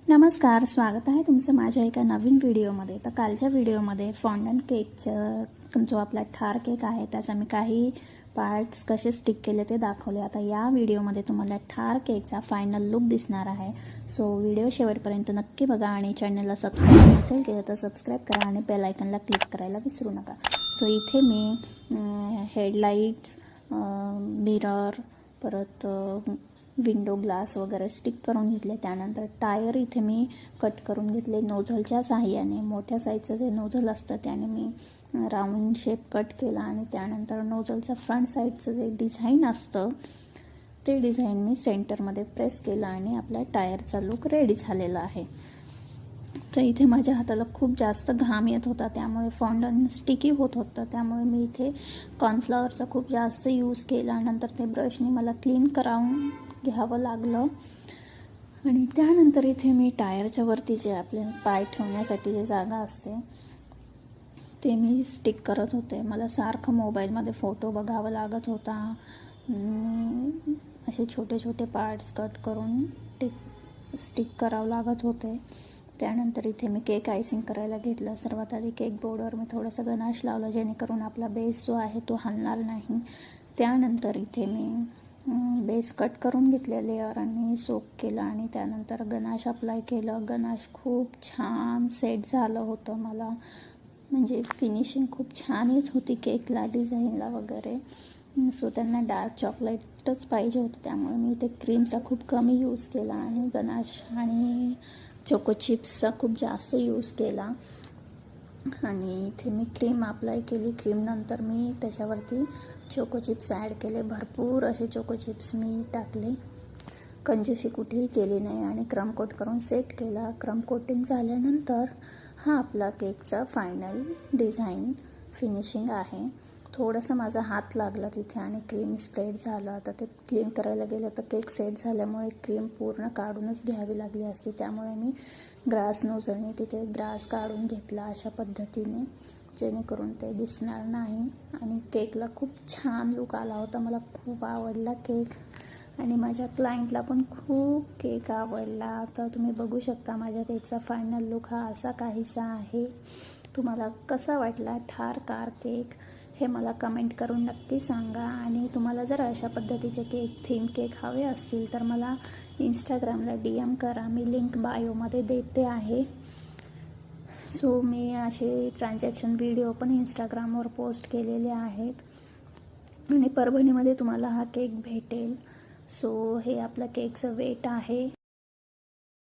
नमस्कार, स्वागत आहे तुमचं माझ्या एका नवीन व्हिडिओमध्ये। तर कालच्या व्हिडिओमध्ये फॉन्डंट केकचा जो आपला ठार केक आहे त्याचा मी काही पार्ट्स कसे स्टिक केले ते दाखवले। आता या व्हिडिओमध्ये तुम्हाला ठार केकचा फायनल लुक दिसणार आहे। सो व्हिडिओ शेवटपर्यंत नक्की बघा आणि चॅनलला सबस्क्राईब नसेल केलं तर सबस्क्राईब करा आणि बेल आयकॉनला क्लिक करायला विसरू नका। सो इथे मी हेडलाईट्स, मिरर, परत विंडो ग्लास वगैरे स्टिक करून घेतले। त्यानंतर टायर इथे मी कट करून घेतले नोझलच्या सहाय्याने। मोठ्या साईजचं जे नोझल असतं त्याने मी राऊंड शेप कट केला आणि त्यानंतर नोझलच्या फ्रंट साईडचं जे डिझाईन असतं ते डिझाईन मी सेंटरमध्ये प्रेस केलं आणि आपल्या टायरचा लुक रेडी झालेला आहे। तर इथे माझ्या हाताला खूप जास्त घाम येत होता, त्यामुळे फॉन्डंट स्टिकी होत होतं, त्यामुळे मी इथे कॉर्नफ्लॉवरचा खूप जास्त यूज केला। नंतर ते ब्रशने मला क्लीन करावून घ्यावं लागलं आणि त्यानंतर इथे मी टायरच्या वरती जे आपले पाय ठेवण्यासाठी जे जागा असते ते मी स्टिक करत होते। मला सारखं मोबाईलमध्ये फोटो बघावं लागत होता। असे छोटे छोटे पार्ट्स कट करून स्टिक करावं लागत होते। त्यानंतर इथे मी केक आयसिंग करायला घेतलं। सर्वात आधी केक बोर्डवर मी थोडंसं गनाश लावलं जेणेकरून आपला बेस जो आहे तो हलणार नाही। त्यानंतर इथे मी बेस कट करून घेतले लेअरांनी सोक केला आणि त्यानंतर गनाश अप्लाय केलं। गनाश खूप छान सेट झालं होतं, मला म्हणजे फिनिशिंग खूप छान येत होती केकला, डिझाईनला वगैरे। सो त्यांना डार्क चॉकलेटच पाहिजे होतं, त्यामुळे मी इथे क्रीमचा खूप कमी यूज केला आणि गनाश आणि चोको चिप्सचा खूप जास्त यूज केला। आणि इथे मी क्रीम अप्लाय केली। क्रीम नंतर मी त्याच्यावरती चोको चिप्स ॲड केले। भरपूर असे चोको चिप्स मी टाकले, कंजूसी कुठेही केली नाही आणि क्रम कोट करून सेट केला। क्रम कोटिंग झाल्यानंतर हा आपला केकचा फायनल डिझाईन फिनिशिंग आहे। थोडंसं माझा हात लागला तिथे आणि क्रीम स्प्रेड झालं। आता ते क्लीन करायला गेलं तर केक सेट झाल्यामुळे क्रीम पूर्ण काढूनच घ्यावी लागली असती, त्यामुळे मी ग्रास नोझलने तिथे ग्रास काढून घेतला अशा पद्धतीने, जेणेकरून ते दिसणार नाही। आणि केकला खूप छान लुक आला होता, मला खूप आवडला केक आणि माझ्या क्लायंटला पण खूप केक आवडला। तर तुम्ही बघू शकता माझ्या केकचा फायनल लुक हा असा काहीसा आहे। तुम्हाला कसा वाटला ठार कार केक हे मला कमेंट करून नक्की सांगा। आणि तुम्हाला जर अशा पद्धतीचे थीम केक हवे असतील तर मला इंस्टाग्रामला DM करा, मी लिंक बायोमध्ये देते आहे। सो मी असे ट्रान्झॅक्शन व्हिडिओ पण इंस्टाग्रामवर पोस्ट केलेले आहेत आणि परभणीमध्ये तुम्हाला हा केक भेटेल। सो हे आपला केकचं वेट आहे